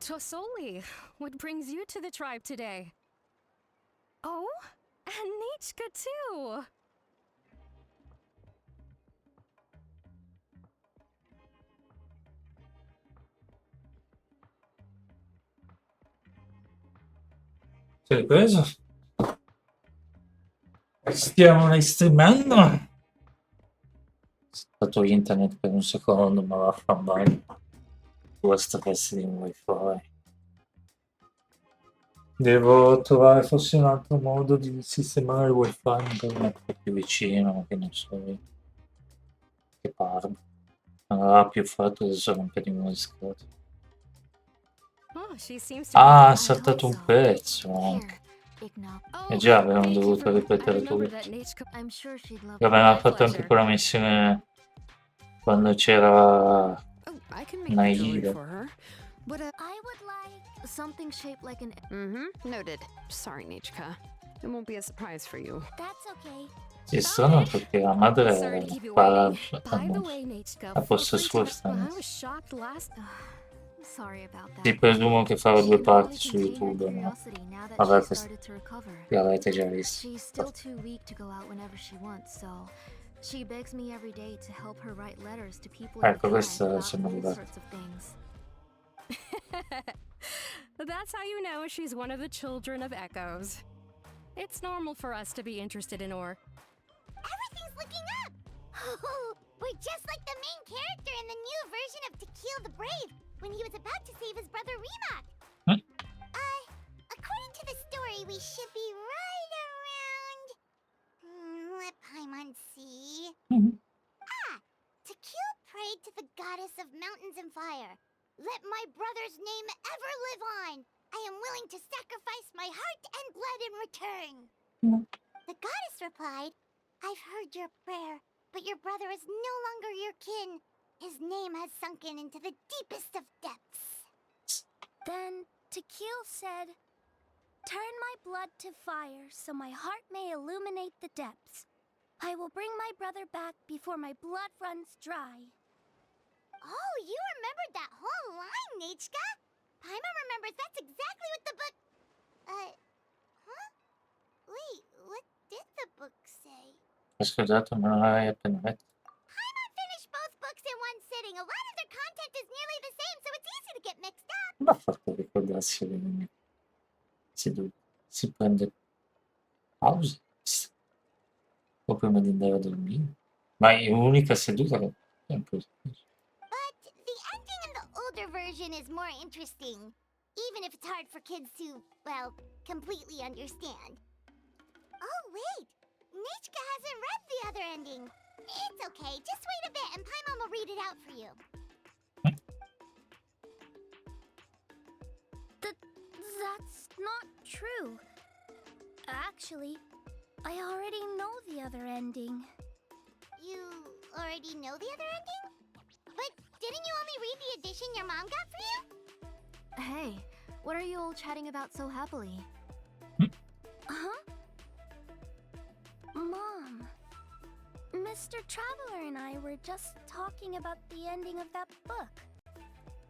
Tosoli, what brings you to the tribe today? Oh, and Nichka too! Sei preso? Stiamo streamando? È stato internet per un secondo, ma vaffanbene. Questo pezzo di wifi. Devo trovare forse un altro modo di sistemare il wifi per mettere più vicino, che non so io. Che parlo. Non più fatto adesso rompere di scatole. Ah, ha saltato un pezzo anche. E già avevamo dovuto ripetere tutto. L'avevamo fatto anche quella missione quando c'era Naida. I would like something shaped like an... Noted. Sorry, Nichka. It won't be a surprise for you. That's okay. È strano perché la madre parla a posto suo stanno. Sorry about that. Ti presumo che farò 2 parti su YouTube, no? Vabbè, li avete già visti. She's still too weak to go out whenever she wants, so she begs me every day to help her write letters to people in the Ecco, questa about siamo all arrivati. sorts of things. That's how you know she's one of the children of Echoes. It's normal for us to be interested in Or. Everything's looking up! We're just like the main character in the new version of To Kill the Brave, when he was about to save his brother Remak. According to the story, we should be right around... let Paimon see... To Kill prayed to the goddess of mountains and fire. Let my brother's name ever live on! I am willing to sacrifice my heart and blood in return! The goddess replied, I've heard your prayer, but your brother is no longer your kin. His name has sunken into the deepest of depths. Then Tequil said, turn my blood to fire so my heart may illuminate the depths. I will bring my brother back before my blood runs dry. Oh, you remembered that whole line, Nichka? Paimon remembers that's exactly what the book... Wait, what did the book say? Scusate, me l'hai appena detto. Paimon finished both books in one sitting. A lot of their content is nearly the same, so it's easy to get mixed up. Come ha fatto a ricordarsi si prende pausa? O prima di andare a dormire? Ma è l'unica seduta che... But the ending in the older version is more interesting, even if it's hard for kids to, well, completely understand. Oh, wait! Nichka hasn't read the other ending. It's okay, just wait a bit and Paimon will read it out for you. That's not true. Actually, I already know the other ending. You already know the other ending? But didn't you only read the edition your mom got for you? Hey, what are you all chatting about so happily? Huh? Mom, Mr. Traveler and I were just talking about the ending of that book.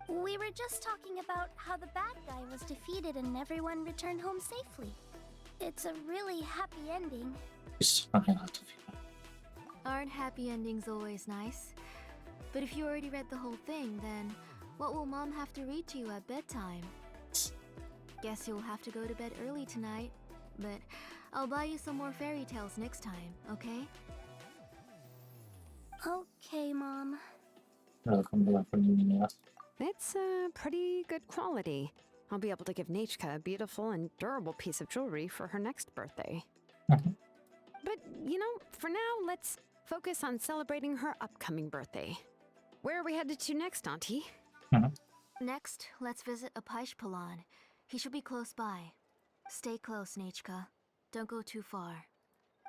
We were just talking about how the bad guy was defeated and everyone returned home safely. It's a really happy ending. Aren't happy endings always nice? But if you already read the whole thing, then what will Mom have to read to you at bedtime? Guess you'll have to go to bed early tonight, but I'll buy you some more fairy tales next time, okay? Okay, Mom. It's a pretty good quality. I'll be able to give Nichka a beautiful and durable piece of jewelry for her next birthday. But, you know, for now, let's focus on celebrating her upcoming birthday. Where are we headed to next, Auntie? Next, let's visit Apaish-Palan. He should be close by. Stay close, Nichka. Don't go too far.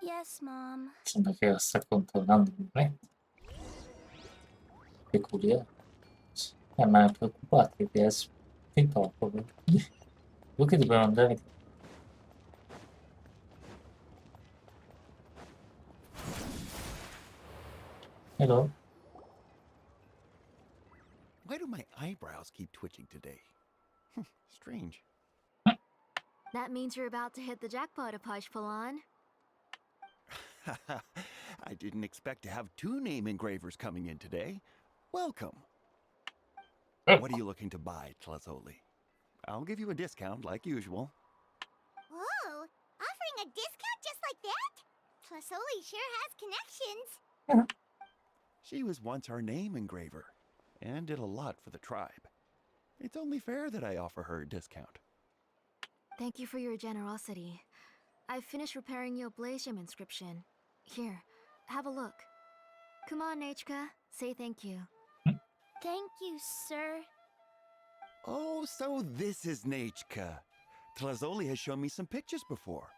Yes, Mom. Sembra che la sta controllando completamente. Peculiare. Ma è preoccupato che adesso fin troppo. Lui che dobbiamo andare. Why do my eyebrows keep twitching today? Strange. That means you're about to hit the jackpot, Apashpalan. I didn't expect to have 2 name engravers coming in today. Welcome. What are you looking to buy, Tlazoli? I'll give you a discount like usual. Whoa! Offering a discount just like that? Tlasoli sure has connections. She was once our name engraver and did a lot for the tribe. It's only fair that I offer her a discount. Thank you for your generosity. I've finished repairing your Blasium inscription. Here, have a look. Come on, Nechka, say thank you. Thank you, sir. Oh, so this is Nechka. Tlazoli has shown me some pictures before.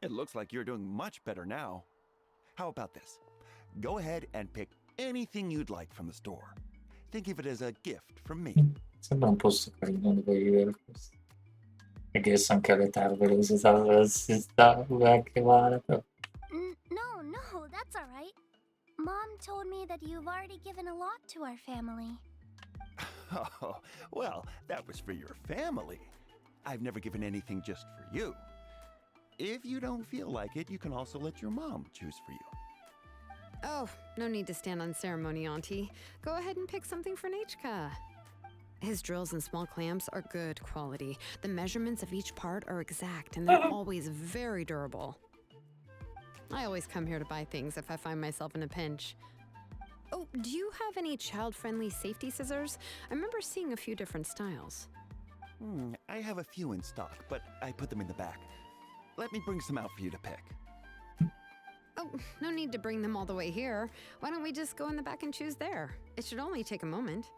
It looks like you're doing much better now. How about this? Go ahead and pick anything you'd like from the store. Think of it as a gift from me. Sembra un posto carino dove vivere questo. E che sono anche le tavole, si sta anche male. No, that's all right. Mom told me that you've already given a lot to our family. Oh, well, that was for your family. I've never given anything just for you. If you don't feel like it, you can also let your mom choose for you. Oh, no need to stand on ceremony, Auntie. Go ahead and pick something for Nechka. His drills and small clamps are good quality. The measurements of each part are exact, and they're always very durable. I always come here to buy things if I find myself in a pinch. Oh, do you have any child-friendly safety scissors? I remember seeing a few different styles. I have a few in stock, but I put them in the back. Let me bring some out for you to pick. Oh, no need to bring them all the way here. Why don't we just go in the back and choose there? It should only take a moment.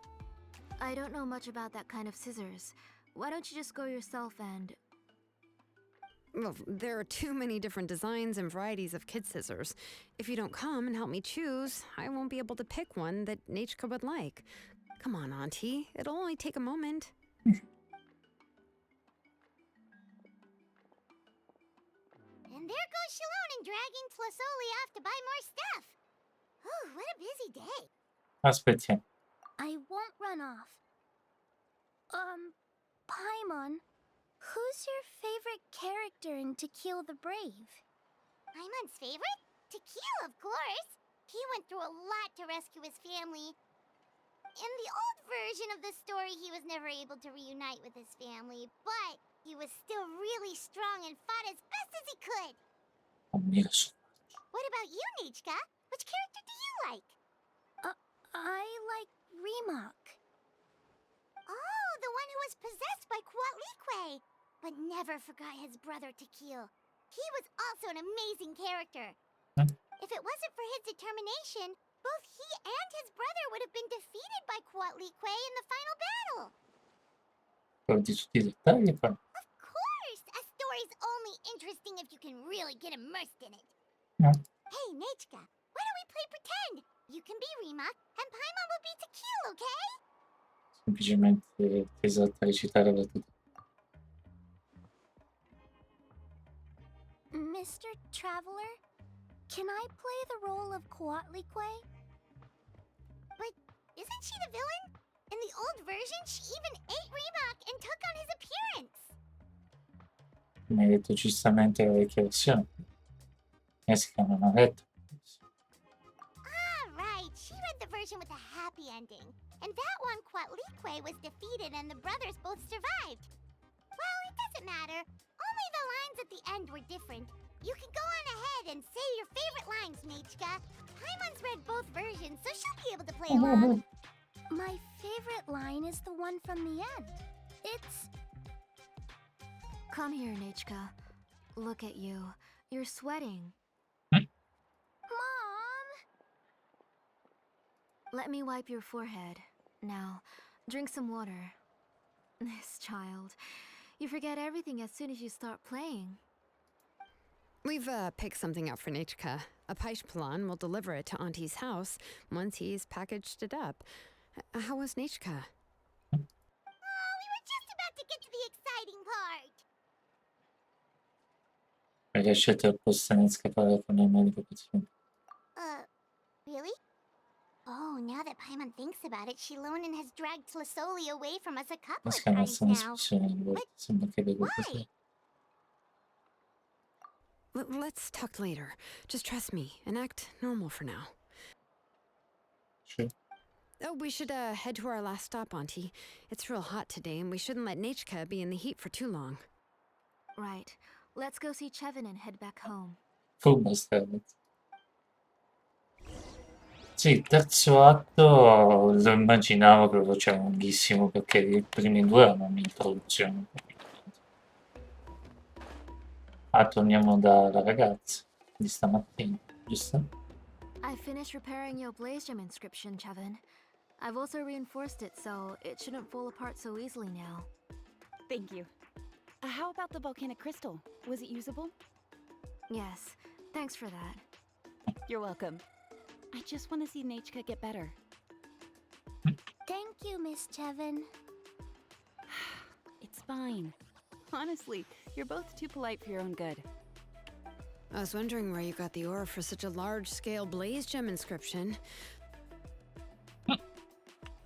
I don't know much about that kind of scissors. Why don't you just go yourself and... Well, there are too many different designs and varieties of kid scissors. If you don't come and help me choose, I won't be able to pick one that Nechka would like. Come on, Auntie. It'll only take a moment. And there goes Xilonen dragging Tlasoli off to buy more stuff. Oh, what a busy day. Aspettiamo. I won't run off. Paimon, who's your favorite character in To Kill the Brave? Paimon's favorite? To kill, of course. He went through a lot to rescue his family. In the old version of the story, he was never able to reunite with his family, but he was still really strong and fought as best as he could. What about you, Nechka? Which character do you like? I like Remak. Oh, the one who was possessed by Quatlique, but never forgot his brother Tequil. He was also an amazing character. If it wasn't for his determination, both he and his brother would have been defeated by Quatlique in the final battle. Di tutti i dettagli, però. Of course! A story's only interesting if you can really get immersed in it. No. Hey, Nechka, why don't we play pretend? You can be Remak, and Paimon will be Tequil, okay? Semplicemente tesa a recitare la tutta. Mr. Traveler, can I play the role of Quatlique? But isn't she the villain? In the old version, she even ate Remak and took on his appearance. Come hai detto giustamente la vecchia versione. Si chiama Manetta. Ah, right. She read the version with a happy ending. And that one, Quatlique was defeated and the brothers both survived. Well, it doesn't matter. Only the lines at the end were different. You can go on ahead and say your favorite lines, Nechka. Paimon's read both versions, so she'll be able to play along. My favorite line is the one from the end. It's... Come here, Nechka. Look at you. You're sweating. Mom! Let me wipe your forehead. Now, drink some water. This child. You forget everything as soon as you start playing. We've picked something out for Nechka. A Paishpalan will deliver it to Auntie's house once he's packaged it up. How was Nechka? Oh, we were just about to get to the exciting part. Perché hai scelto apposta di scappare con il medico paziente. Really? Oh, now that that Paimon thinks about it, Xilonen has dragged Tlisoli away from us a couple Mas of che non times sono now. succedendo, sembra che vedo Why? così. Let's talk later. Just trust me and act normal for now. Sì. Oh, we should head to our last stop, Auntie. It's real hot today, and we shouldn't let Nechka be in the heat for too long. Right. Let's go see Chevin and head back home. Full bastardo. Sì, il terzo atto lo immaginavo che lo faceva lunghissimo perché i primi due erano un'introduzione. Ah, torniamo dalla ragazza di stamattina, giusto? I finished repairing your blaze gem inscription, Chevin. I've also reinforced it so it shouldn't fall apart so easily now. Thank you. How about the volcanic crystal? Was it usable? Yes, thanks for that. You're welcome. I just want to see Nechka get better. Thank you, Miss Chevin. It's fine. Honestly, you're both too polite for your own good. I was wondering where you got the aura for such a large-scale blaze gem inscription.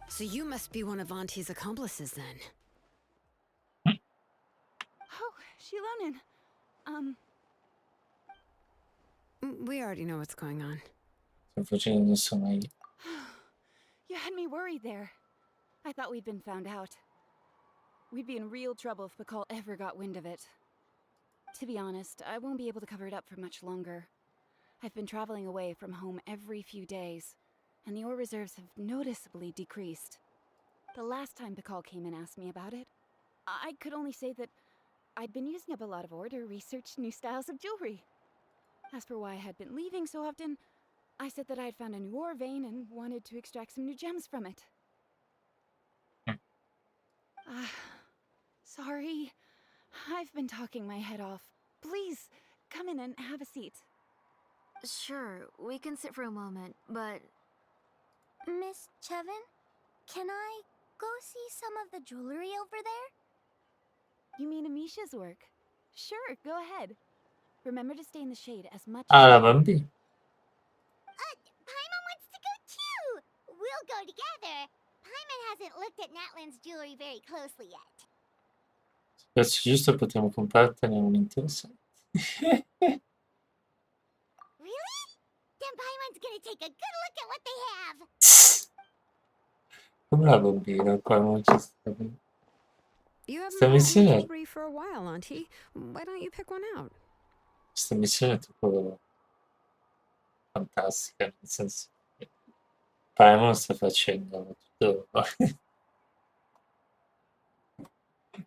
So you must be one of Auntie's accomplices, then. Oh, Xilonen. We already know what's going on. Sto facendo adesso meglio. You had me worried there. I thought we'd been found out. We'd be in real trouble if Bakal ever got wind of it. To be honest, I won't be able to cover it up for much longer. I've been traveling away from home every few days, and the ore reserves have noticeably decreased. The last time Bakal came and asked me about it, I could only say that I'd been using up a lot of ore to research new styles of jewelry. As for why I had been leaving so often, I said that I had found a new ore vein and wanted to extract some new gems from it. Sorry. I've been talking my head off. Please, come in and have a seat. Sure, we can sit for a moment, but Miss Chevin, can I go see some of the jewelry over there? You mean Amisha's work? Sure, go ahead. Remember to stay in the shade as much Ah, la as... bambina. Paimon wants to go too! We'll go together. Paimon hasn't looked at Natlan's jewelry very closely yet. Adesso giusto potremmo compartene un interessante. Really? Then Paimon's gonna take a good look at what they have. Come la bambina, qua non ci sta. You haven't Sta bought any missione, jewelry for a while, Auntie. Why don't you pick one out? sta missione è tipo fantastica, nel senso che Paimon sta facendo tutto.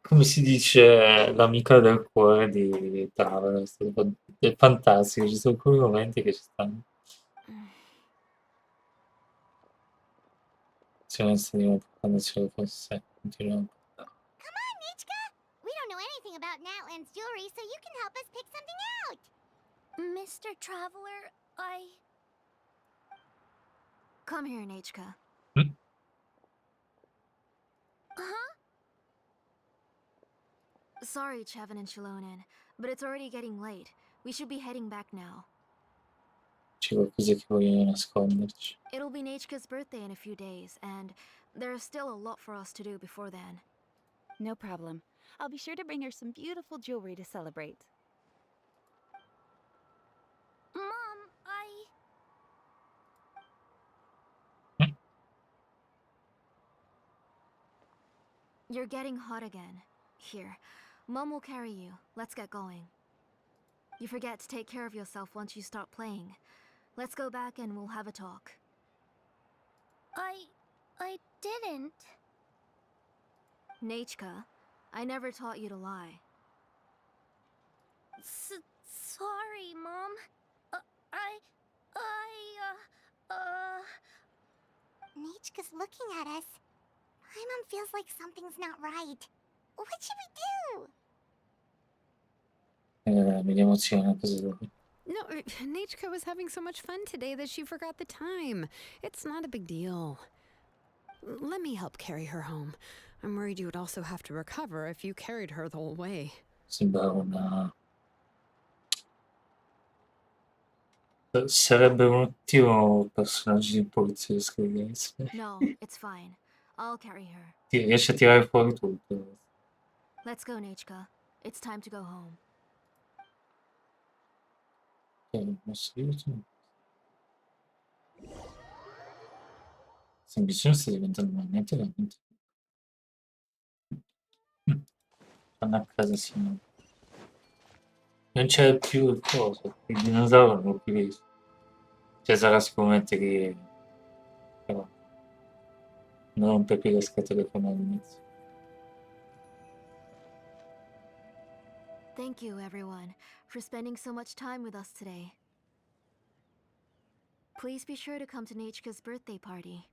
Come si dice, l'amica del cuore di Traveler, è fantastico, ci sono alcuni momenti che ci stanno. Se non stiamo quando ce lo fosse, continuiamo. Come on, Nichka! We don't know anything about Natlan's jewelry, so you can help us pick something out. Mr. Traveler, come here, Nechka. Huh? Sorry, Chevin and Xilonen, but it's already getting late. We should be heading back now. C'è qualcosa che vogliono nasconderci. It'll be Nechka's birthday in a few days, and there's still a lot for us to do before then. No problem. I'll be sure to bring her some beautiful jewelry to celebrate. Mom, You're getting hot again. Here, Mom will carry you. Let's get going. You forget to take care of yourself once you start playing. Let's go back and we'll have a talk. I didn't. Nechka, I never taught you to lie. Sorry, Mom. Nichka's looking at us. Paimon feels like something's not right. What should we do? Mi emoziona cosa devo dire. No, Nechka was having so much fun today that she forgot the time. It's not a big deal. Let me help carry her home. I'm worried you would also have to recover if you carried her the whole way. Sembra una Sarebbe un ottimo personaggio poliziesco, ragazzi. No, it's fine. I'll carry her. Riesce a tirare fuori tutto. Let's go, Nechka. It's time to go home. Questa missione sta diventando veramente. Fanno a casa signore. Non c'è più il coso, il dinosauro non l'ho più visto. Cioè sarà sicuramente che però non rompe le scatole come all'inizio. Thank you, everyone, for spending so much time with us today. Please be sure to come to Nechka's birthday party.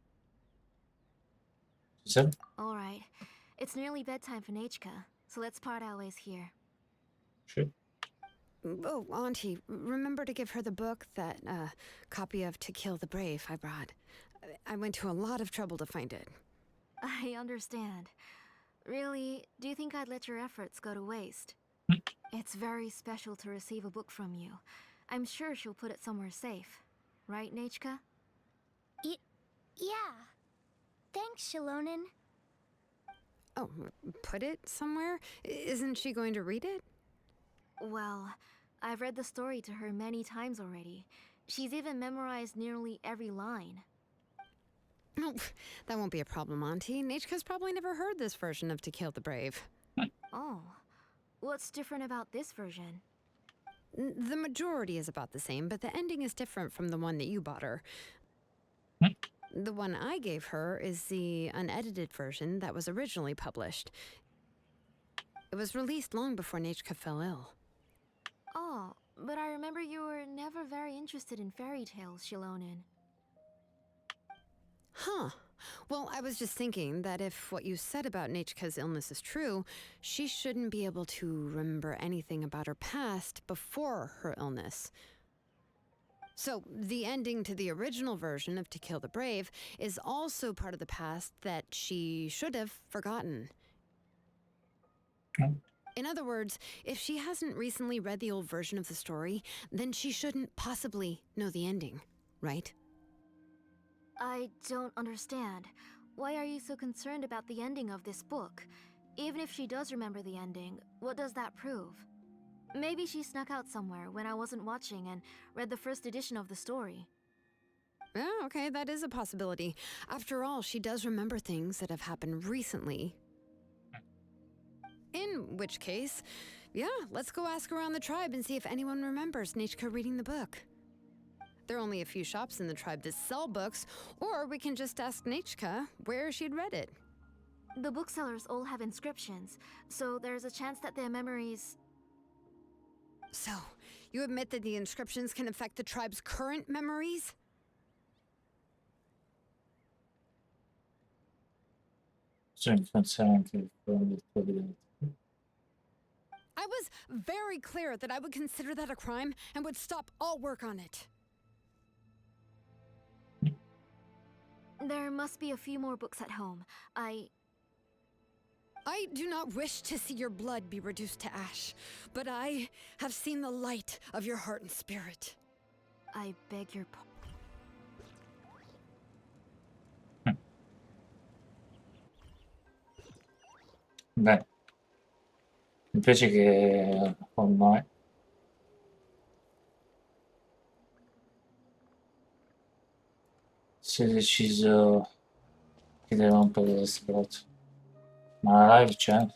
Sì? Alright, it's nearly bedtime for Nechka, so let's part our ways here. Sì. Oh, Auntie, remember to give her the book, that copy of To Kill the Brave I brought. I went to a lot of trouble to find it. I understand. Really, do you think I'd let your efforts go to waste? It's very special to receive a book from you. I'm sure she'll put it somewhere safe. Right, Nechka? Yeah. Thanks, Xilonen. Oh, put it somewhere? Isn't she going to read it? Well, I've read the story to her many times already. She's even memorized nearly every line. No, that won't be a problem, Auntie. Nechka's probably never heard this version of To Kill the Brave. Oh. What's different about this version? The majority is about the same, but the ending is different from the one that you bought her. The one I gave her is the unedited version that was originally published. It was released long before Nechka fell ill. Oh, but I remember you were never very interested in fairy tales, Xilonen. Huh. Well, I was just thinking that if what you said about Nechka's illness is true, she shouldn't be able to remember anything about her past before her illness. So, the ending to the original version of To Kill the Brave is also part of the past that she should have forgotten. In other words, if she hasn't recently read the old version of the story, then she shouldn't possibly know the ending, right? I don't understand. Why are you so concerned about the ending of this book? Even if she does remember the ending, what does that prove? Maybe she snuck out somewhere when I wasn't watching and read the first edition of the story. Yeah, okay, that is a possibility. After all, she does remember things that have happened recently. In which case, yeah, let's go ask around the tribe and see if anyone remembers Nechka reading the book. There are only a few shops in the tribe that sell books, or we can just ask Nechka where she'd read it. The booksellers all have inscriptions, so there's a chance that their memories... So, you admit that the inscriptions can affect the tribe's current memories? I was very clear that I would consider that a crime and would stop all work on it. There must be a few more books at home. I do not wish to see your blood be reduced to ash, but I have seen the light of your heart and spirit. I beg your pardon. Beh, mi piace che ormai si è deciso di rompere le scatole. Ma la live c'è?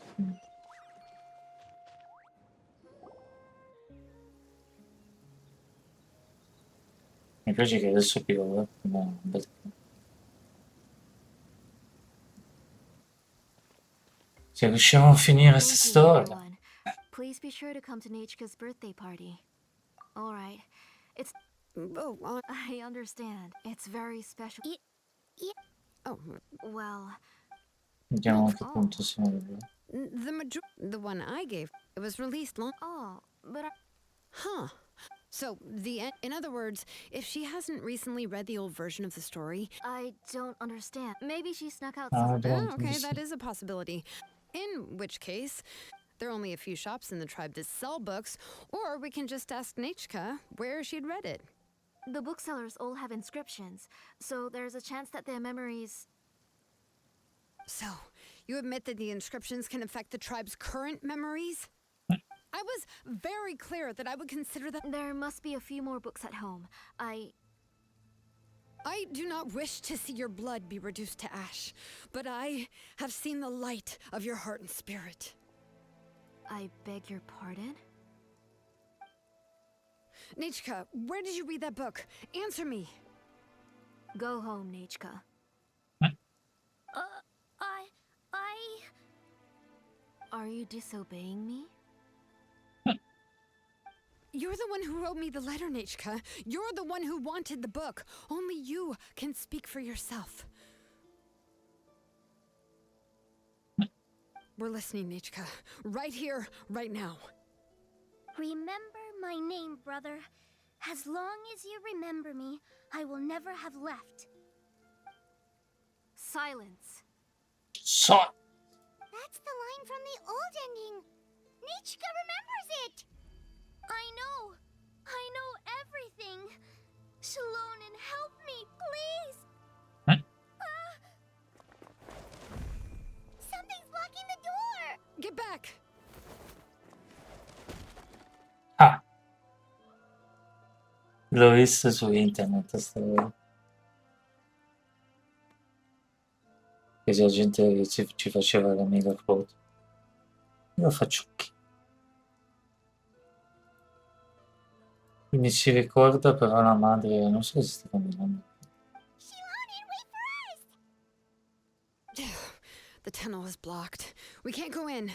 Mi piace che adesso piove, ma se riusciamo a finire questa Thank you, storia. everyone. Please be sure to come to Nechka's birthday party. All right. It's... Oh, I understand. It's very special. oh, Well... Vediamo a che Oh. punto siamo. the one I gave, it was released long. Oh, but I... Huh. So, in other words, if she hasn't recently read the old version of the story... I don't understand. Maybe she snuck out Ah, some... don't Oh, okay, understand. that is a possibility. In which case, there are only a few shops in the tribe that sell books, or we can just ask Nechka where she'd read it. The booksellers all have inscriptions, so there's a chance that their memories... So, you admit that the inscriptions can affect the tribe's current memories? I was very clear that I would consider that. There must be a few more books at home. I do not wish to see your blood be reduced to ash, but I have seen the light of your heart and spirit. I beg your pardon? Nichka, where did you read that book? Answer me. Go home, Nechka. Are you disobeying me? You're the one who wrote me the letter, Nichka. You're the one who wanted the book. Only you can speak for yourself. We're listening, Nichka. Right here, right now. Remember my name, brother. As long as you remember me, I will never have left. Silence. So. That's the line from the old ending. Nichka remembers it. I know everything. Xilonen, help me, please. Something's blocking the door. Get back! Ah. L'ho visto su internet sta cosa. Che c'è gente che ci faceva la mega foto. Io faccio chi? Quindi si ricorda però la madre, non so se sta camminando. Xilonen, wait for us. The tunnel is blocked. We can't go in.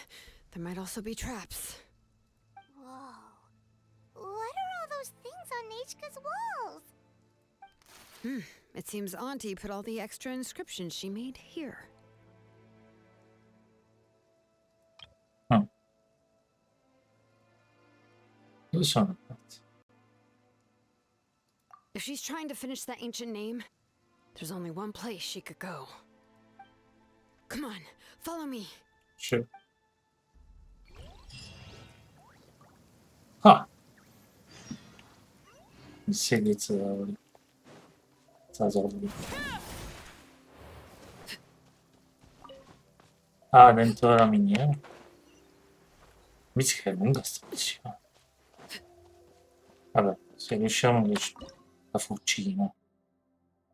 There might also be traps. Whoa. What are all those things on Nechka's walls? It seems Auntie put all the extra inscriptions she made here. Dove sono? If she's trying to finish that ancient name, there's only one place she could go. Come on, follow me. Sure. Ah. Silice zazorli. Ah, dentro la miniera. Mica che è lunga sta missione. Vabbè, se riusciamo la fucina.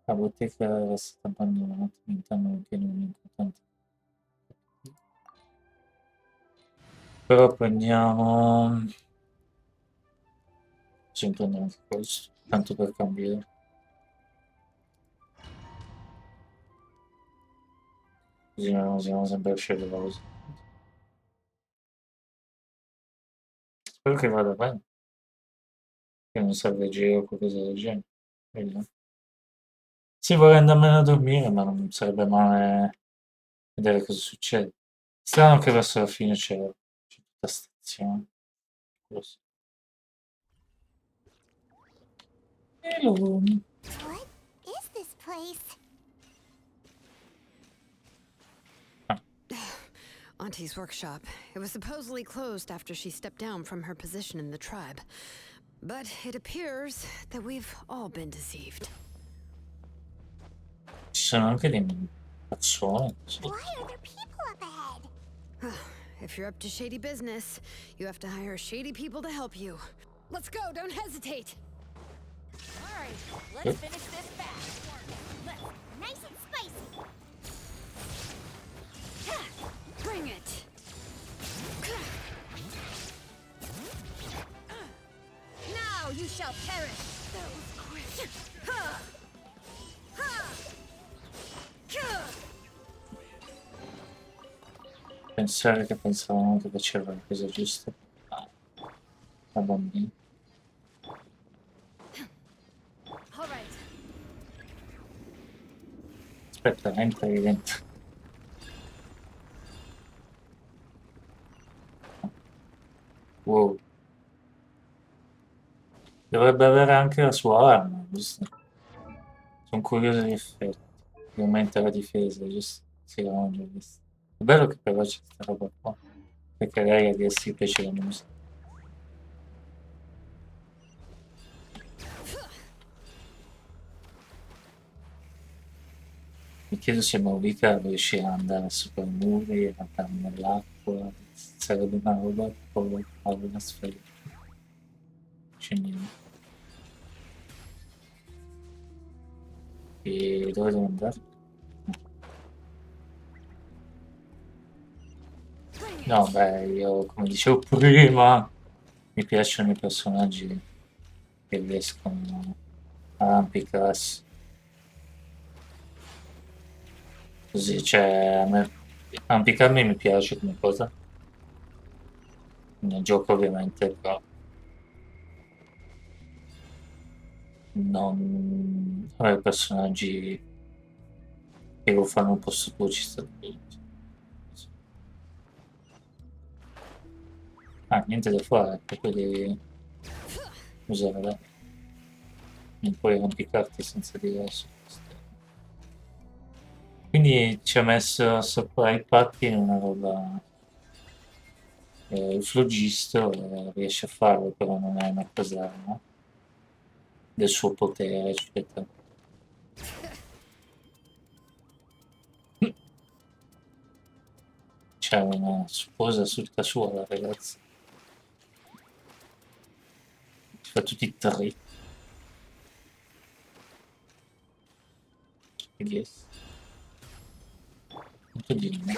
La bottega era stata abbandonata all'interno che non è importante. Però prendiamo... Possiamo prendere anche questo, tanto per cambiare. Così non usiamo sempre scegliere cose. Spero che vada bene. Che non serve giro o qualcosa del genere. Vediamo. Sì, vorrei andarmene a dormire, ma non sarebbe male vedere cosa succede. Strano che verso la fine c'è tutta stazione. Così. Hello. What is this place? Auntie's workshop. It was supposedly closed after she stepped down from her position in the tribe. But it appears that we've all been deceived. Ci sono anche dei persone. Why are there people up ahead? If you're up to shady business, you have to hire shady people to help you. Let's go, don't hesitate. All right, let's finish this fast. Nice and spicy. Bring it. Now you shall perish. That was quick. Pensare che pensavamo che faceva la cosa giusta. La bambina. Aspetta, entra lì dentro. Wow. Dovrebbe avere anche la sua arma, giusto? Sono curioso di effetti. Che aumenta la difesa, giusto? Sì, l'avevamo già visto. È bello che però c'è questa roba qua. Perché lei adesso gli piace la musica. Mi chiedo se Maurica riuscirà ad andare sopra i muri e andare nell'acqua. Sarebbe una roba che poi fare una sfera. Scendiamo. E dove devo andare? No, beh, io come dicevo prima, mi piacciono i personaggi che riescono a arrampicarsi. Così, cioè, a me arrampicarmi mi piace come cosa. Nel gioco ovviamente, però non avere personaggi che lo fanno un po' su tuo ci sta tutto. Ah, niente da fare, proprio devi usare la... non puoi arrampicarti senza diverso. Quindi ci ha messo sopra i patti una roba... il floggisto riesce a farlo, però non è una cosa, no? Del suo potere, eccetera. C'è una sposa tutta sua, la ragazza. Fa tutti i tre. Yes. Molto di me.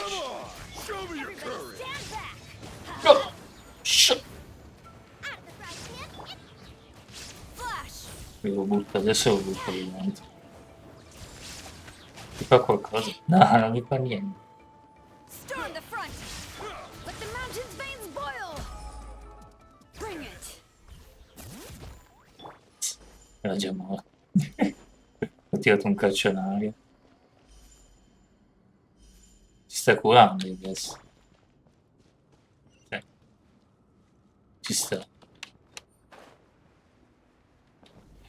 Oh, shit. Lo butto, adesso lo butto lì dentro. Ti fa qualcosa? No, non mi fa niente. Stir in the front. Let the mountain's veins boil. Bring it. Era già morto. Ho tirato un calcio in aria. Si sta curando adesso. Sì. Ci sta.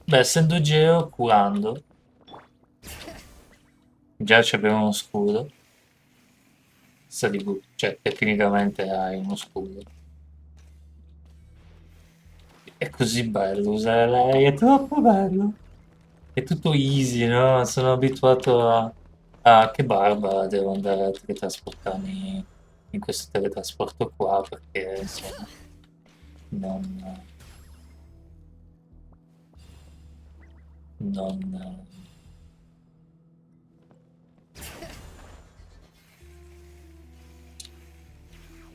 Beh, essendo Geo curando, già abbiamo uno scudo. Sta di cioè tecnicamente hai uno scudo. È così bello usare lei, è troppo bello. È tutto easy, no? Sono abituato a... Ah, che barba, devo andare a teletrasportarmi in questo teletrasporto qua perché insomma non... non...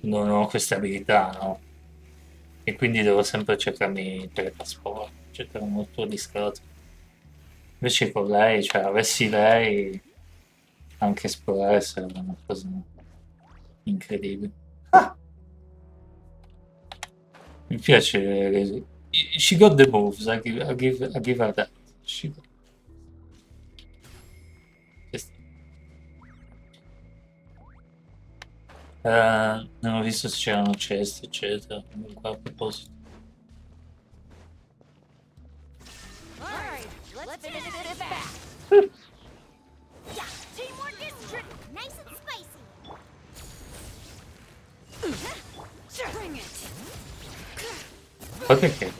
non ho queste abilità, no? E quindi devo sempre cercarmi il teletrasporto, eccetera, molto discreto. Invece con lei, cioè avessi lei, anche esplorare sarebbe una cosa incredibile. Ah, mi piace, she got the moves, I give her that. She got- non ho visto se c'erano ceste, eccetera. Qua a proposito. All right, let's finish this back. Yeah, teamwork is nice and spicy. Bring it. Guarda che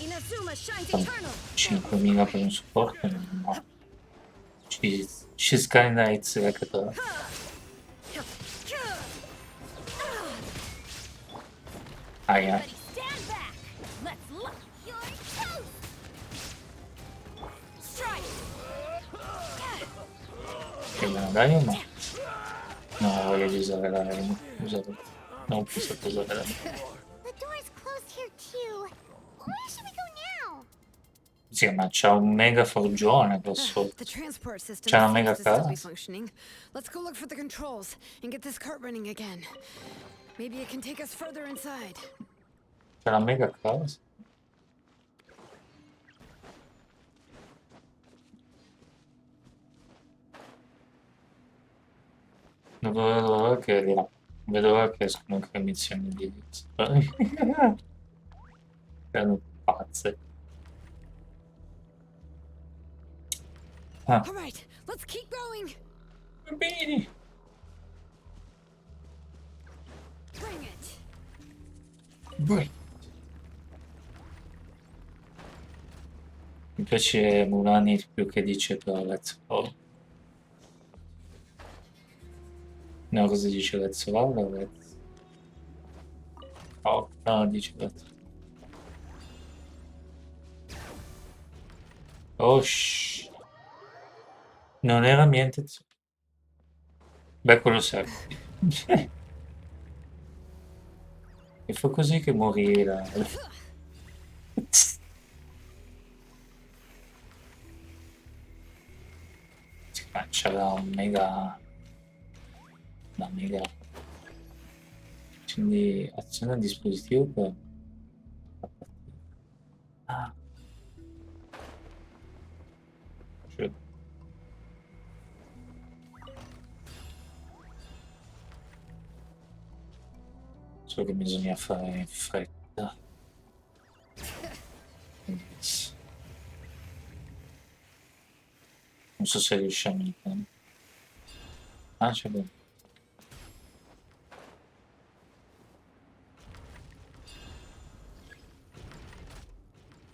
Inazuma shines fanno eternal. 5.000 per un supporto, no. She's kinda it's like a... Aia, Everybody stand back. Let's look. You're toast. Strike. che me la dai o no? No, voglio di usare la remo. Non ho pensato usare la remo. The door's closed here too. Where should we go now? Sì, ma c'ha un mega forgione qua sotto. The transport system C'è una seems mega to still be casa. functioning. Let's go look for the controls and get this cart running again. Maybe it can take us further inside. C'è una mega casa. Non vedo l'ora che... no, vedo l'ora che escono anche le missioni di... Erano pazze. Ah, All right, let's keep going. bambini! Bring it. Beh. Mi piace Mulani più che dice però let's go. No, cosa dice Let's Roll? Let's... Oh, no, dice Let's... Oh, shh. Non era niente... Beh, quello serve. E fu così che morì la... C'era un mega... Una mega... Accendi il dispositivo per... Ah, cioè... So che bisogna fare in fretta. Non so se riusciamo in tempo. Ah, c'è bene.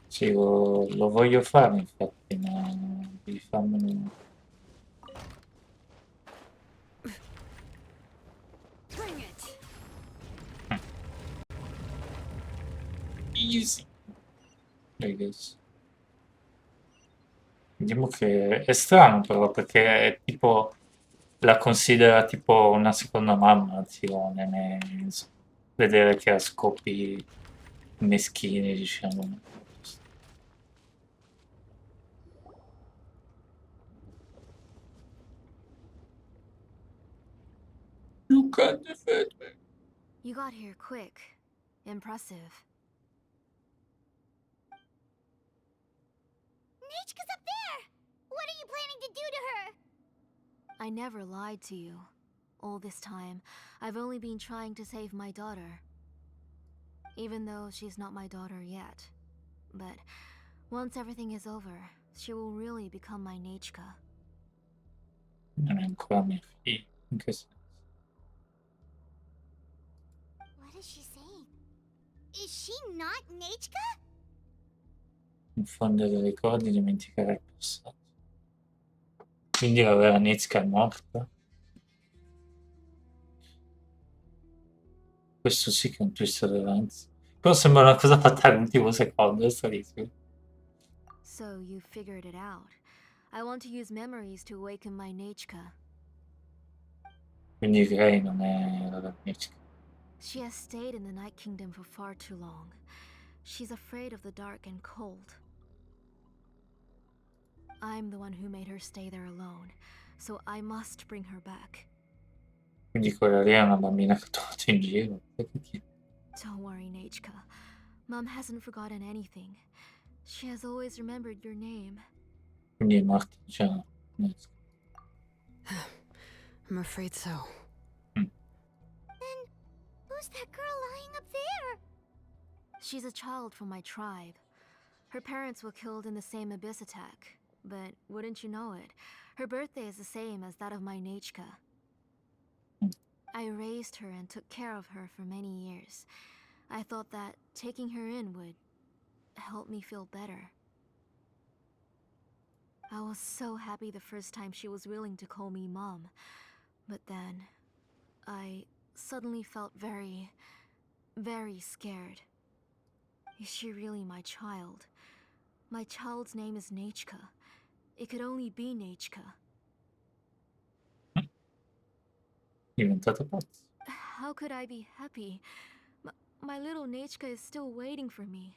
Sì, lo voglio fare infatti, ma devi farmelo... Bring it. Easy. I guess. Diciamo che è strano però perché è tipo la considera tipo una seconda mamma, Xilonen, vedere che ha scopi meschini, diciamo. You can't defend me. You got here quick. Impressive. Nechka's up there! What are you planning to do to her? I never lied to you. All this time, I've only been trying to save my daughter. Even though she's not my daughter yet. But once everything is over, she will really become my Nechka. Non è ancora mia figlia, in che senso? What is she saying? Is she not Nechka? Confondere i ricordi, dimenticare il passato. Quindi la vera Nizka è morta? Questo sì che è un twist all'avanzo. Però sembra una cosa fatta all'ultimo secondo, è stranissimo. So you figured it out. I want to use memories to awaken my Nechka. Quindi lei non è la vera Nizka. She has stayed in the Night Kingdom for far too long. She's afraid of the dark and cold. I'm the one who made her stay there alone, so I must bring her back. Quindi quella lì è una bambina che ho trovato in giro. Don't worry, Nechka. Mom hasn't forgotten anything. She has always remembered your name. Quindi è morta già Nizka. I'm afraid so. Then who's that girl lying up there? She's a child from my tribe. Her parents were killed in the same abyss attack. But wouldn't you know it, her birthday is the same as that of my Nechka. I raised her and took care of her for many years. I thought that taking her in would help me feel better. I was so happy the first time she was willing to call me Mom. But then, I suddenly felt very, very scared. Is she really my child? My child's name is Nechka. It could only be Nechka. Diventata pazza. How could I be happy? My little Nechka is still waiting for me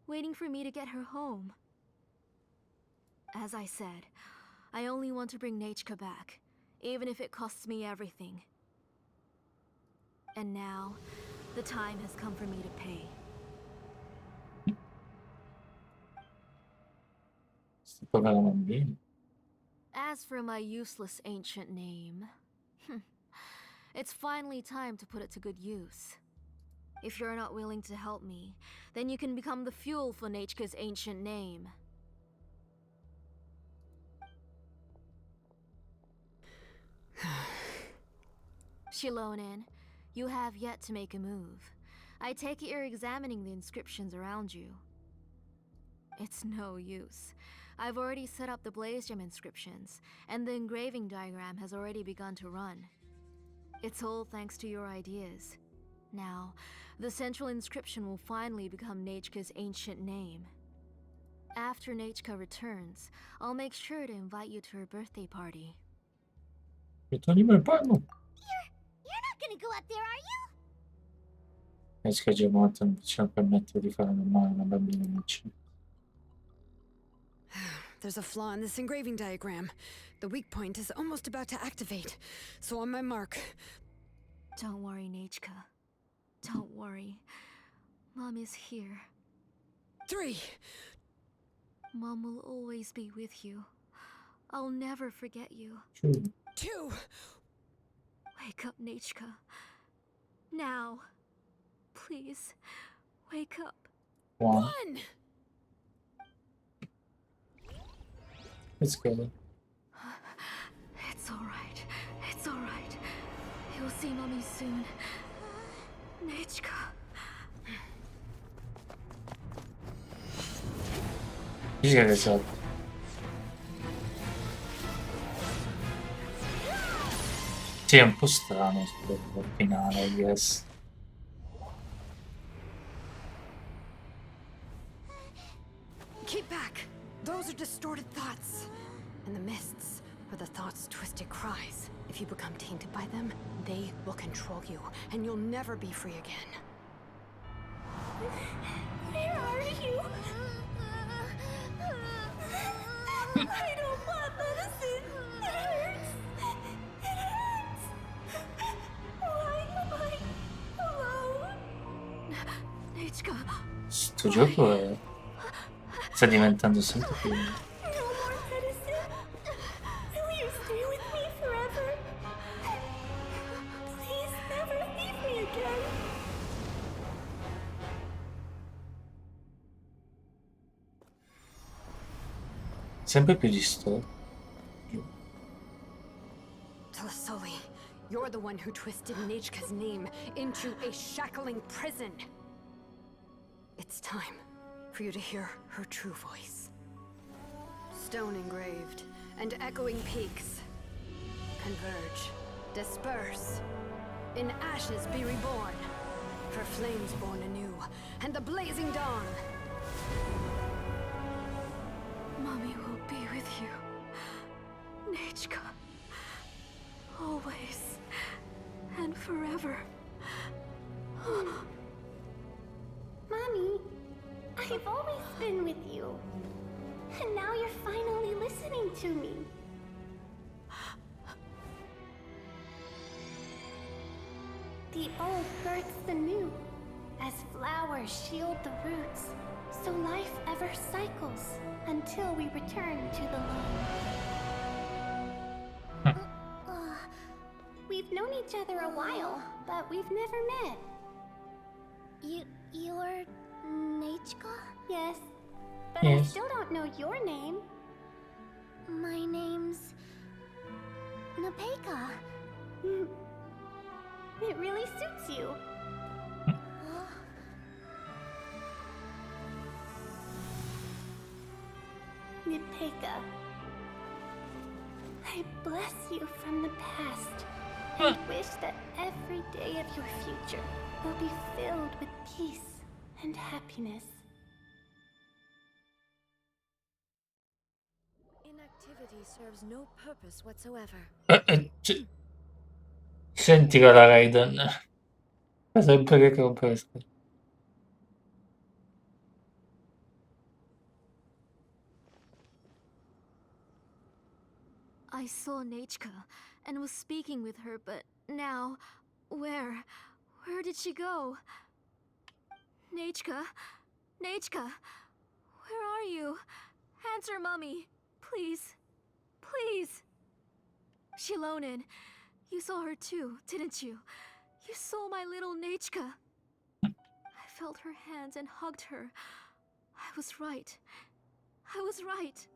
to get her home. As I said, I only want to bring Nechka back, even if it costs me everything. And now, the time has come for me to pay. Sta povera bambina. As for my useless ancient name, it's finally time to put it to good use. If you're not willing to help me, then you can become the fuel for Nechka's ancient name. Xilonen, you have yet to make a move. I take it you're examining the inscriptions around you. It's no use. I've already set up the blaze gem inscriptions, and the engraving diagram has already begun to run. It's all thanks to your ideas. Now, the central inscription will finally become Nechka's ancient name. After Nechka returns, I'll make sure to invite you to her birthday party. Ritorniamo al palmo. You're not gonna go up there, are you? Nechka è già morta, non possiamo permettere di fare male a una bambina innocente. There's a flaw in this engraving diagram. The weak point is almost about to activate. So on my mark. Don't worry, Nechka. Don't worry. Mom is here. 3. Mom will always be with you. I'll never forget you. 2. Wake up, Nechka. Now. Please, wake up. 1. 1. Let's go. It's alright. It's alright. You'll see Mommy soon. Nechka. Fisica che sa. Sì, è un po' strano il finale, I guess. Keep back. Those are distorted thoughts. And the mists are the thoughts' twisted cries. If you become tainted by them, they will control you, and you'll never be free again. Where are you? I don't want medicine. It hurts. It hurts. Why am I alone? Nechka. Sto gioco sta diventando sempre più... No more medicine. Will you stay with me forever? Please never leave me again. sempre più distorto. Telasoli, you're the one who twisted Nechka's name into a shackling prison. It's time for you to hear her true voice. Stone engraved and echoing peaks converge, disperse. In ashes be reborn, for flames born anew, and the blazing dawn. Mommy will be with you. Nechka. Always. And forever. Mommy, I've always been with you. And now you're finally listening to me. The old births the new, as flowers shield the roots, so life ever cycles until we return to the loam. We've known each other a while, but we've never met. You're Nechka? Yes, but I Yes. still don't know your name. My name's Nepeka. It really suits you. Nepeka, I bless you from the past and wish that every day of your future will be filled with peace and happiness. Inactivity serves no purpose whatsoever. Senti cara Raiden. Fa sempre che rompere scatole. I saw Nechka and was speaking with her, but now, where did she go? Nechka? Nechka? Where are you? Answer, Mummy. Please. Please. Xilonen, you saw her too, didn't you? You saw my little Nechka. I felt her hands and hugged her. I was right. I was right.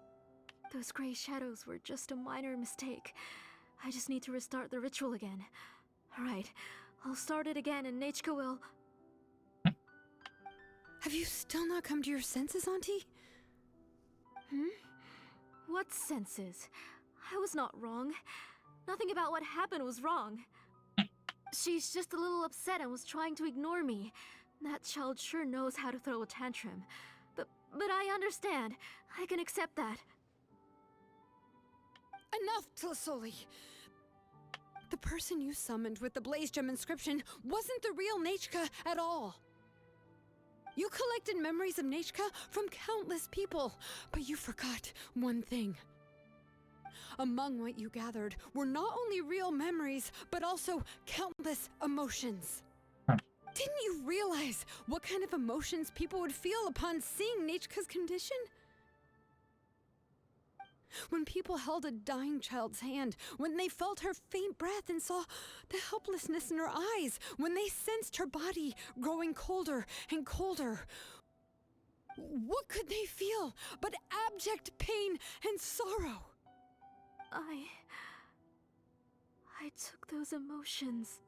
Those gray shadows were just a minor mistake. I just need to restart the ritual again. Alright, I'll start it again and Nechka will... Have you still not come to your senses, Auntie? What senses? I was not wrong. Nothing about what happened was wrong. She's just a little upset and was trying to ignore me. That child sure knows how to throw a tantrum. But I understand. I can accept that. Enough, Tlisoli! The person you summoned with the Blaze Gem inscription wasn't the real Nechka at all. You collected memories of Nechka from countless people, but you forgot one thing. Among what you gathered were not only real memories, but also countless emotions. Didn't you realize what kind of emotions people would feel upon seeing Nechka's condition? When people held a dying child's hand, when they felt her faint breath and saw the helplessness in her eyes, when they sensed her body growing colder and colder, what could they feel but abject pain and sorrow? I took those emotions.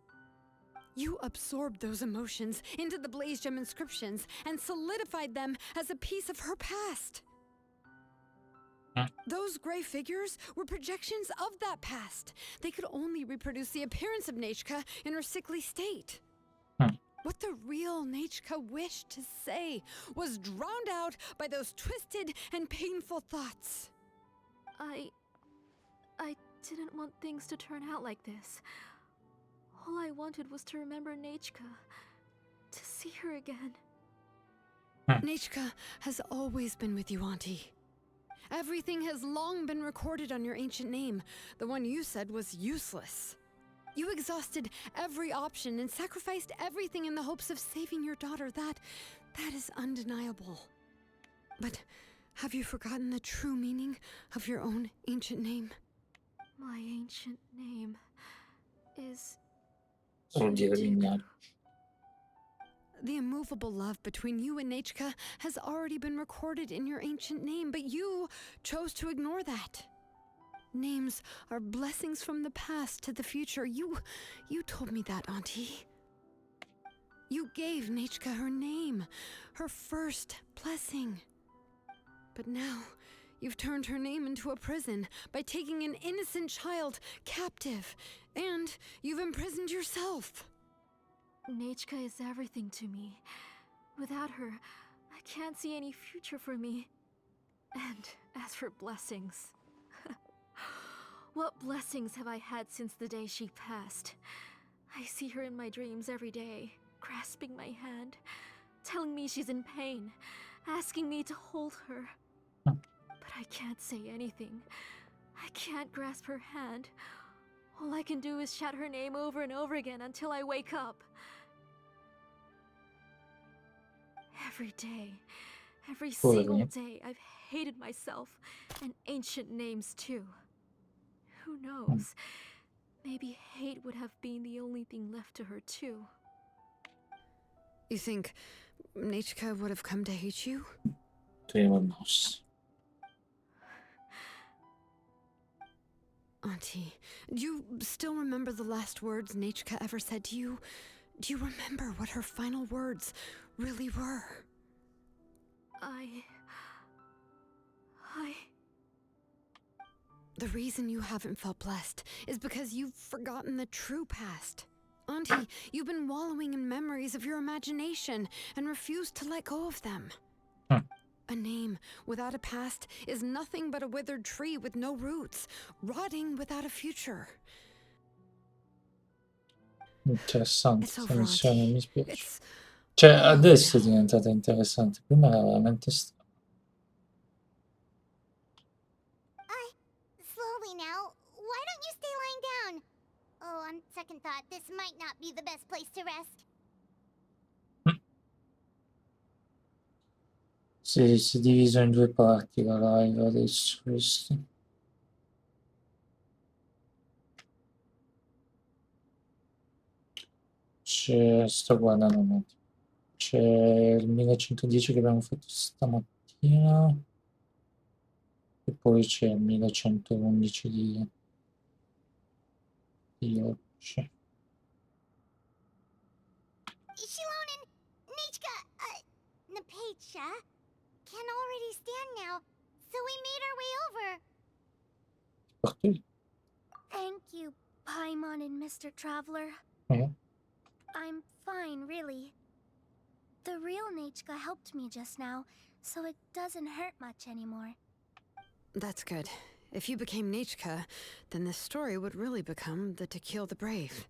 You absorbed those emotions into the Blaze Gem inscriptions and solidified them as a piece of her past. Those gray figures were projections of that past. They could only reproduce the appearance of Nechka in her sickly state. What the real Nechka wished to say was drowned out by those twisted and painful thoughts. I didn't want things to turn out like this. All I wanted was to remember Nechka, to see her again. Nechka has always been with you, Auntie. Everything has long been recorded on your ancient name, the one you said was useless. You exhausted every option and sacrificed everything in the hopes of saving your daughter. That is undeniable. But have you forgotten the true meaning of your own ancient name? My ancient name is... Vuol dire Vignale. The immovable love between you and Nechka has already been recorded in your ancient name, but you chose to ignore that. Names are blessings from the past to the future. You told me that, Auntie. You gave Nechka her name, her first blessing. But now, you've turned her name into a prison by taking an innocent child captive, and you've imprisoned yourself. Nechka is everything to me. Without her, I can't see any future for me. And as for blessings... What blessings have I had since the day she passed? I see her in my dreams every day, grasping my hand, telling me she's in pain, asking me to hold her. But I can't say anything. I can't grasp her hand. All I can do is shout her name over and over again until I wake up. Every day, every single day, I've hated myself, and ancient names too. Who knows? Maybe hate would have been the only thing left to her too. You think Nechka would have come to hate you? Tuvimos. Auntie, do you still remember the last words Nechka ever said to you? Do you remember what her final words really were? The reason you haven't felt blessed is because you've forgotten the true past. Auntie, you've been wallowing in memories of your imagination and refused to let go of them. A name without a past is nothing but a withered tree with no roots, rotting without a future. Interessante, It's questa over, missione Auntie. mi spiace. It's... Cioè, adesso è diventata interessante, prima era veramente Slowly now. Why don't you stay lying down? Oh, on second thought, this might not be the best place to rest. Sì, si è diviso in due parti la live adesso, questo. Sto guardando un attimo. C'è il 1110 che abbiamo fatto stamattina e poi c'è il 1111 di oggi. Xilonen, Nichka, Napecha can already stand now, so we made our way over. Parti? Thank you, Paimon and Mr. Traveler. I'm fine, really. The real Nechka helped me just now, so it doesn't hurt much anymore. That's good. If you became Nechka, then this story would really become the To Kill the Brave.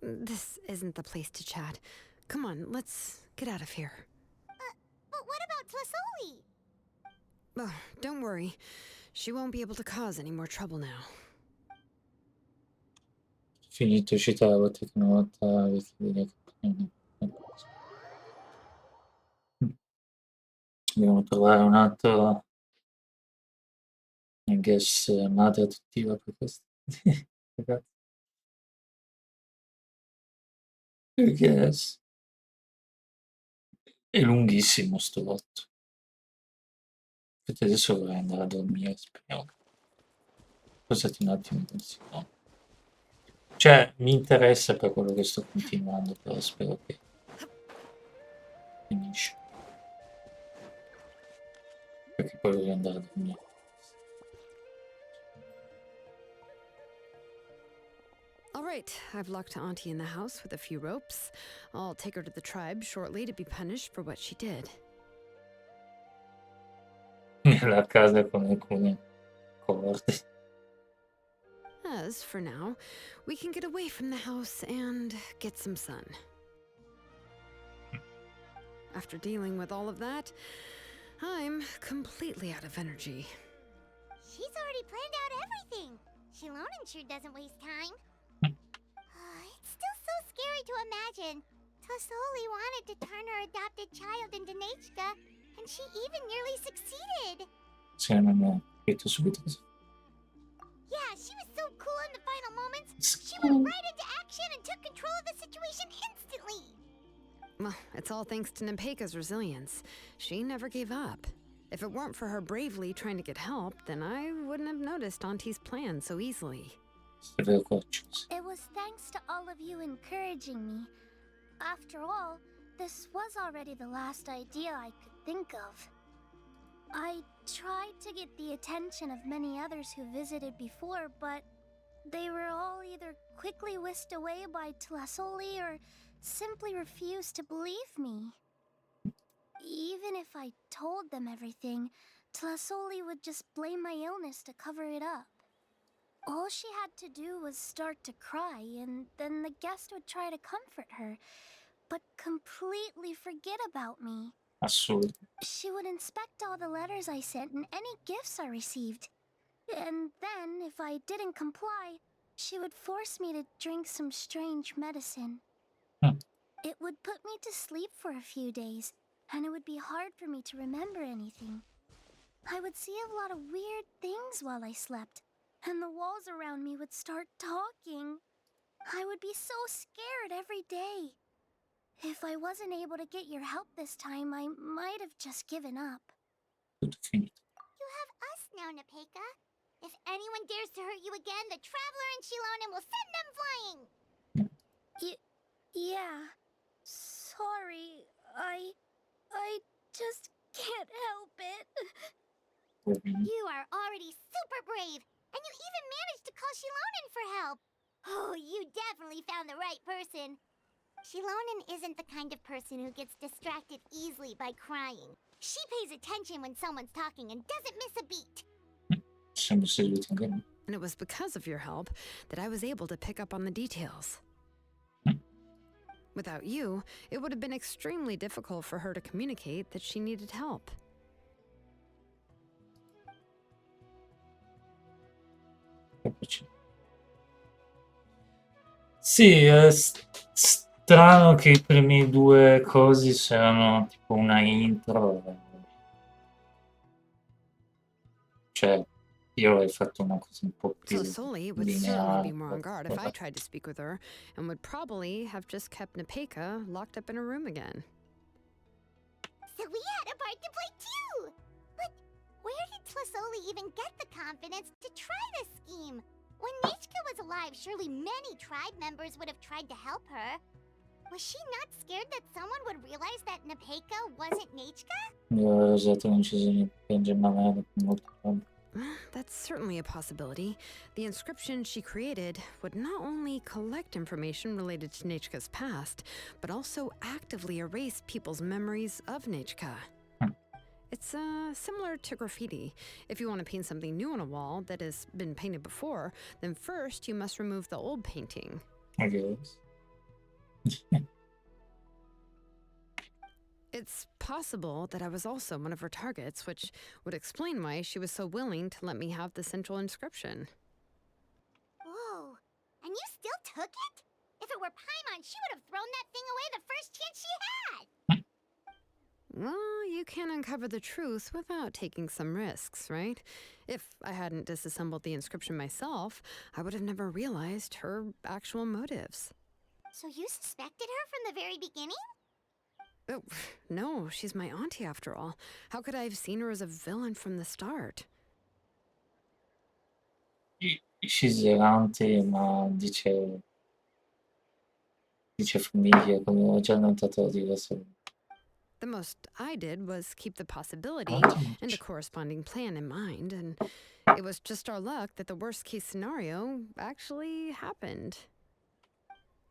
This isn't the place to chat. Come on, let's get out of here. But what about Tlasoli? Oh, don't worry. She won't be able to cause any more trouble now. Finito citavo, tecnota, dobbiamo trovare un altro guess madre adottiva per questo. Ragazzi. Guess. È lunghissimo sto botto. Aspetta, adesso vorrei andare a dormire, spero. Scusate un attimo, no. Cioè, mi interessa per quello che sto continuando, però spero che finisce. Perché poi voglio andare a dormire. All right, I've locked Auntie in the house with a few ropes. I'll take her to the tribe shortly to be punished for what she did. Nella casa con alcune corde. As for now, we can get away from the house and get some sun. After dealing with all of that, I'm completely out of energy. She's already planned out everything. Xilonen sure doesn't waste time. It's still so scary to imagine. Tlasoli wanted to turn her adopted child into Nechka, and she even nearly succeeded. Se non ho capito subito. Yeah, she was so cool in the final moments. She went right into action and took control of the situation instantly. Well, it's all thanks to Nepeka's resilience. She never gave up. If it weren't for her bravely trying to get help, then I wouldn't have noticed Auntie's plan so easily. It was thanks to all of you encouraging me. After all, this was already the last idea I could think of. I tried to get the attention of many others who visited before, but they were all either quickly whisked away by Tlasoli or simply refused to believe me. Even if I told them everything, Tlasoli would just blame my illness to cover it up. All she had to do was start to cry, and then the guest would try to comfort her, but completely forget about me. Assurdo. She would inspect all the letters I sent and any gifts I received. And then, if I didn't comply, she would force me to drink some strange medicine. It would put me to sleep for a few days, and it would be hard for me to remember anything. I would see a lot of weird things while I slept, and the walls around me would start talking. I would be so scared every day. If I wasn't able to get your help this time, I might have just given up. You have us now, Nepeka. If anyone dares to hurt you again, the Traveler and Xilonen will send them flying! Yeah. Sorry, I just can't help it. You are already super brave, and you even managed to call Xilonen for help. Oh, you definitely found the right person. Xilonen isn't the kind of person who gets distracted easily by crying. She pays attention when someone's talking and doesn't miss a beat. And it was because of your help that I was able to pick up on the details. Without you, it would have been extremely difficult for her to communicate that she needed help. Sì, è strano che i primi due cosi siano tipo una intro. Cioè, io avrei fatto una cosa un po' più Tlasoli would certainly lineare. be more on guard if I tried to speak with her, and would probably have just kept Nepeka locked up in her room again. So we had a part to play too! But where did Tlasoli even get the confidence to try this scheme? When Nechka was alive, surely many tribe members would have tried to help her. Was she not scared that someone would realize that Nepeka wasn't Nechka? Io ho usato un'incisione per molto tempo. That's certainly a possibility. The inscription she created would not only collect information related to Nechka's past, but also actively erase people's memories of Nechka. It's similar to graffiti. If you want to paint something new on a wall that has been painted before, then first you must remove the old painting. I guess. It's possible that I was also one of her targets, which would explain why she was so willing to let me have the central inscription. Whoa, and you still took it? If it were Paimon, she would have thrown that thing away the first chance she had! Well, you can't uncover the truth without taking some risks, right? If I hadn't disassembled the inscription myself, I would have never realized her actual motives. So you suspected her from the very beginning? Oh, no, she's my auntie after all. How could I have seen her as a villain from the start? Scisilante, ma dice famiglia, come ho già notato di questo. The most I did was keep the possibility Ottimo. and a corresponding plan in mind, and it was just our luck that the worst case scenario actually happened.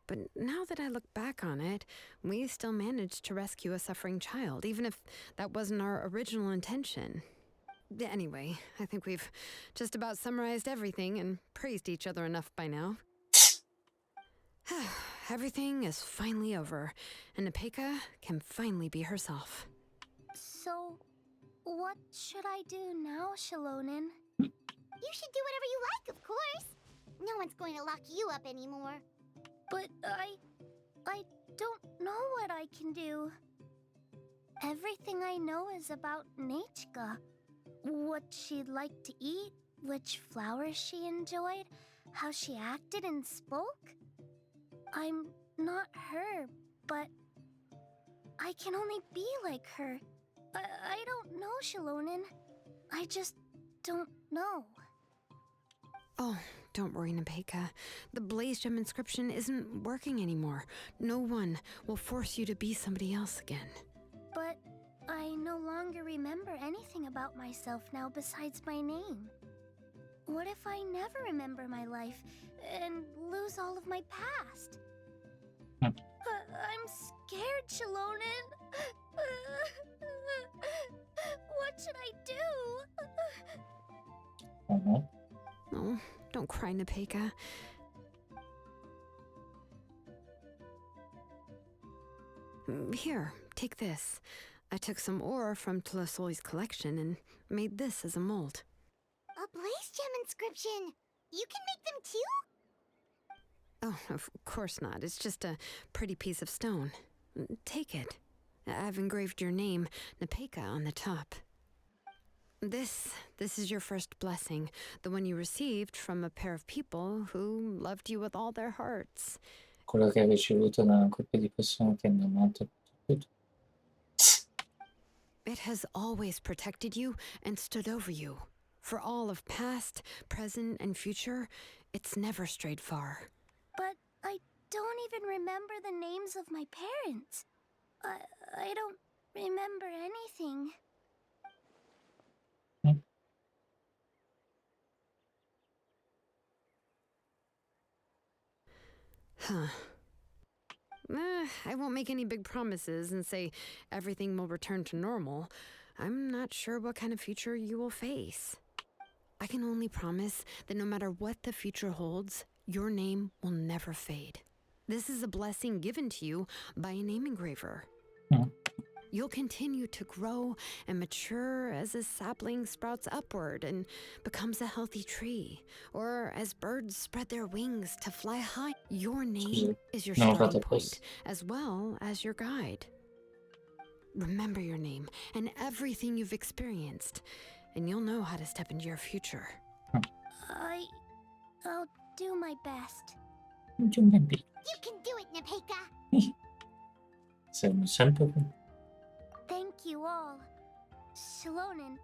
But now that I look back on it, we still managed to rescue a suffering child, even if that wasn't our original intention. Anyway, I think we've just about summarized everything and praised each other enough by now. Everything is finally over, and Nepeka can finally be herself. So, what should I do now, Xilonen? You should do whatever you like, of course. No one's going to lock you up anymore. But I don't know what I can do. Everything I know is about Nechka. What she'd like to eat, which flowers she enjoyed, how she acted and spoke. I'm not her, but I can only be like her. I don't know, Xilonen. I just don't know. Oh, don't worry, Nepeka. The Blaze Gem inscription isn't working anymore. No one will force you to be somebody else again. But I no longer remember anything about myself now besides my name. What if I never remember my life and lose all of my past? I'm scared, Xilonen. What should I do? Oh, don't cry, Nepeka. Here, take this. I took some ore from Tolosoi's collection and made this as a mold. A Blaze Gem inscription! You can make them too? Oh, of course not. It's just a pretty piece of stone. Take it. I've engraved your name, Nepeka, on the top. This is your first blessing, the one you received from a pair of people who loved you with all their hearts. Quello che hai ricevuto da una coppia di persone che hanno amato tutto. It has always protected you and stood over you. For all of past, present, and future, it's never strayed far. But I don't even remember the names of my parents. I don't remember anything. Huh. I won't make any big promises and say everything will return to normal. I'm not sure what kind of future you will face. I can only promise that no matter what the future holds, your name will never fade. This is a blessing given to you by a name engraver. You'll continue to grow and mature as a sapling sprouts upward and becomes a healthy tree, or as birds spread their wings to fly high. Your name is your starting point, as well as your guide. Remember your name and everything you've experienced, and you'll know how to step into your future. I'll do my best. You can do it, Nepeka! Sei sempre. Thank you all. Xilonen,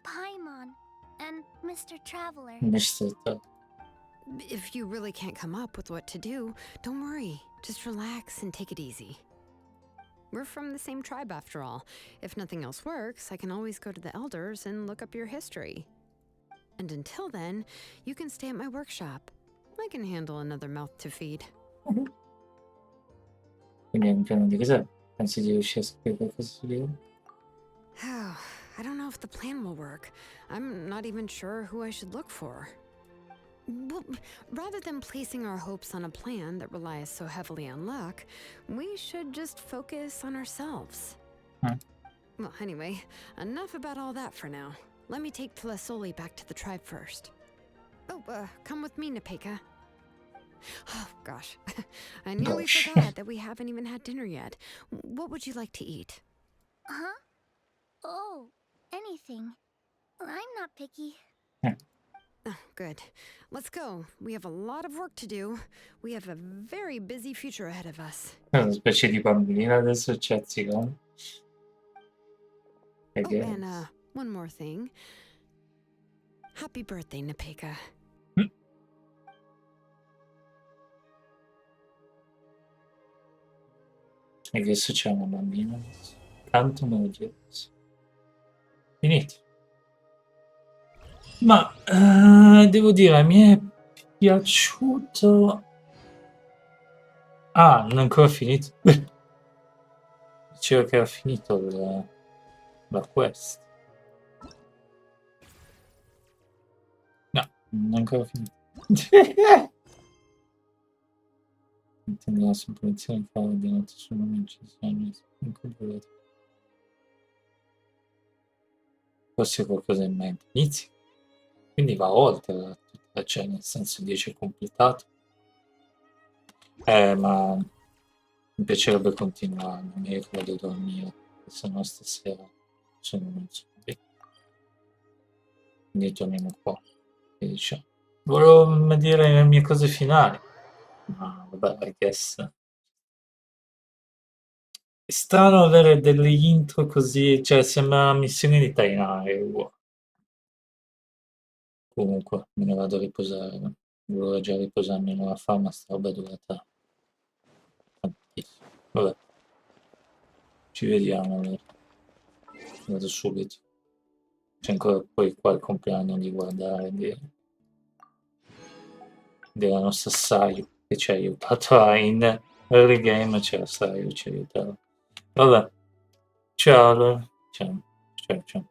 Paimon, and Mr. Traveler. If you really can't come up with what to do, don't worry. Just relax and take it easy. We're from the same tribe after all. If nothing else works, I can always go to the elders and look up your history. And until then, you can stay at my workshop. I can handle another mouth to feed. Quindi è un piano di riserva. Pensi di riuscire a sapere qualcosa su di lui? Oh, I don't know if the plan will work. I'm not even sure who I should look for. Well, rather than placing our hopes on a plan that relies so heavily on luck, we should just focus on ourselves. Well, anyway, enough about all that for now. Let me take Tlasoli back to the tribe first. Oh, come with me, Nepeka. Oh, gosh. I nearly forgot that we haven't even had dinner yet. What would you like to eat? Huh? Oh, anything. I'm not picky. Oh, good. Let's go. We have a lot of work to do. We have a very busy future ahead of us. È una specie di bambina adesso c'è Xilonen. Oh, and one more thing. Happy birthday, Nepeka. E adesso c'è una bambina. Canto melodioso. Finito. Ma devo dire, mi è piaciuto. Ah, non è ancora finito. Dicevo che era finito la quest. No, non è ancora finito. Intendiamo sempre iniziare a fare di notte sul momento incompleto. Forse qualcosa in mente. Inizia. Quindi va oltre tutta, cioè nel senso 10 è completato. Ma mi piacerebbe continuare, non mi ricordo di dormire, se no stasera non sono bene. Quindi torniamo qua. E diciamo. Volevo dire le mie cose finali. Ma vabbè, I guess. È strano avere delle intro così, cioè sembra una missione di Tainare. Comunque, me ne vado a riposare. Volevo già riposarmi nella fama, sta roba è durata tantissimo. Vabbè, ci vediamo allora. Vado subito. C'è ancora poi qua il compleanno di guardare della nostra Sayu che ci ha aiutato in early game, c'era Sayu, ci aiutava. Vabbè, ciao allora. Ciao, ciao, ciao.